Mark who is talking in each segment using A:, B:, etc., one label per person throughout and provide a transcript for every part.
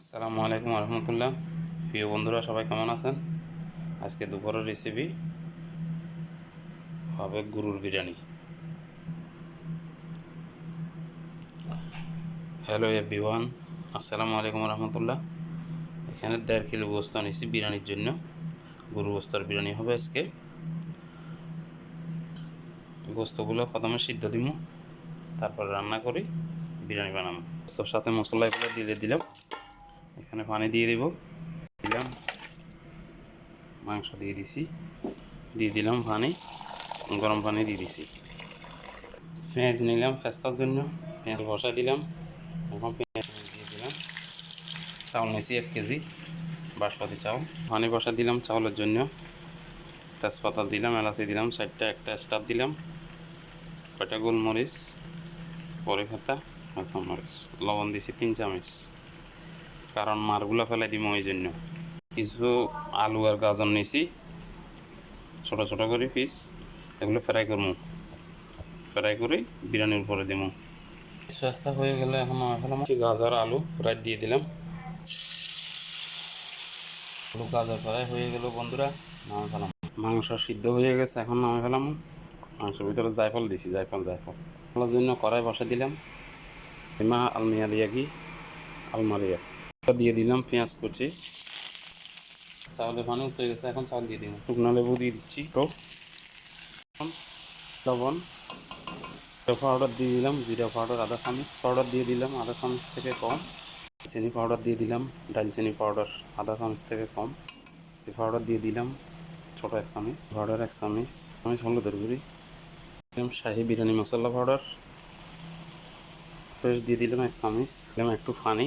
A: আসসালামু আলাইকুম রহমতুল্লাহ। প্রিয় বন্ধুরা, সবাই কেমন আছেন? আজকে দুপুরের রেসিপি হবে গরুর বিরিয়ানি। হ্যালো এভরিওয়ান, আসসালামু আলাইকুম রহমতুল্লাহ। এখানে 1.5 কিলো গোস্ত নিয়েছি বিরিয়ানির জন্য। গরু গোস্তর বিরিয়ানি হবে আজকে। গোস্তগুলো প্রথমে সিদ্ধ দিব, তারপর রান্না করি বিরিয়ানি বানাবো। গোস্তর সাথে মশলা এগুলো দিয়ে দিলাম। এখানে পানি দিয়ে দিলাম মাংস দিয়ে দিলাম পানি, গরম পানি দিয়ে দিছি। পেঁয়াজ নিলাম পেস্তার জন্য, পেঁয়াজ বসা দিলাম। এখন পেঁয়াজ দিয়ে দিলাম। চাউল নিয়েছি 1 কেজি বাসমতি চাউল। পানি বসা দিলাম চাউলের জন্য। তেজপাতা দিলাম, এলাচি দিলাম 4টা, একটা স্টার দিলাম, কয়টা গোলমরিচ, পরে পাতা, কাঁচামরিচ, লবণ দিয়েছি 3 চামচ, কারণ মারগুলো ফেলাই দিব ওই জন্য। কিছু আলু আর গাজর নিয়েছি ছোটো ছোটো করে পিস, এগুলো ফ্রাই করবো। ফ্রাই করে বিরিয়ানির উপরে দিব। পেস্তা হয়ে গেলে এখন ফেলাম গাজর আলু ফ্রাই দিয়ে দিলাম। আলু গাজর ফ্রাই হয়ে গেল বন্ধুরা, নামে ফেলাম। মাংস সিদ্ধ হয়ে গেছে, এখন নামে ফেলাম। মাংসের ভিতরে জায়ফল দিছি, জায়ফল জন্য কড়াই বসা দিলাম। এমা আলমিয়া দিয়ে কি আলমারিয়া দিয়ে দিলাম। পেঁয়াজ কুচি, চাউলের পানি উঠে গেছে, এখন চাউল দিয়ে দিলাম। শুকনো লেবু দিয়ে দিচ্ছি, তো লবণ, পাউডার দিয়ে দিলাম, জিরা পাউডার আধা চামচ, পাউডার দিয়ে দিলাম আধা চামচ থেকে কম, চিনি পাউডার দিয়ে দিলাম, ডালচিনি পাউডার আধা চামচ থেকে কম, পাউডার দিয়ে দিলাম ছোটো 1 চামচ, পাউডার 1 চামচ, হলুদের গুঁড়ি দিলাম, শাহি বিরিয়ানি মশলা পাউডার ফ্রেশ দিয়ে দিলাম 1 চামচ, দিলাম একটু পানি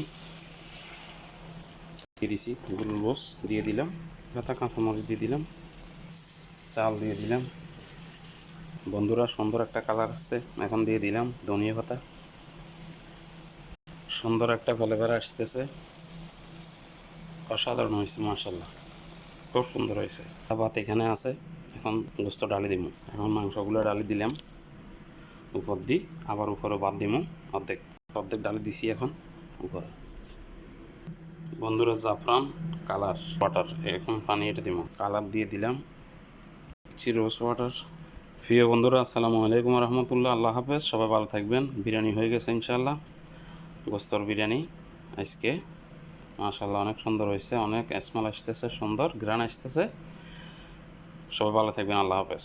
A: দিয়ে দিছি, গোলমরিচ দিয়ে দিলাম, কাঁচা কাঁচামরিচ দিয়ে দিলাম, চাল দিয়ে দিলাম। বন্ধুরা, সুন্দর একটা কালার আসছে, এখন দিয়ে দিলাম ধনিয়া পাতা। সুন্দর একটা ফ্লেভার আসতেছে, অসাধারণ হয়েছে মাশাআল্লাহ, খুব সুন্দর হয়েছে। ভাত এখানে আছে, এখন গোস্ত ডালি দিব। এখন মাংসগুলো ডালি দিলাম উপর দিই, আবার উপরে ভাত দিব অর্ধেক অর্ধেক ডালি দিছি এখন উপরে। বন্ধুরা, জাফরান কালার ওয়াটার, এখন পানি এটা দিব, কালার দিয়ে দিলাম রোজ ওয়াটার। প্রিয় বন্ধুরা, আসসালামু আলাইকুম রহমতুল্লাহ, আল্লাহ হাফেজ, সবাই ভালো থাকবেন। বিরিয়ানি হয়ে গেছে ইনশাআল্লাহ, গোস্তর বিরিয়ানি আজকে মাশাআল্লাহ অনেক সুন্দর হয়েছে, অনেক স্মেল আসতেছে, সুন্দর ঘ্রাণ আসতেছে। সবাই ভালো থাকবেন, আল্লাহ হাফেজ।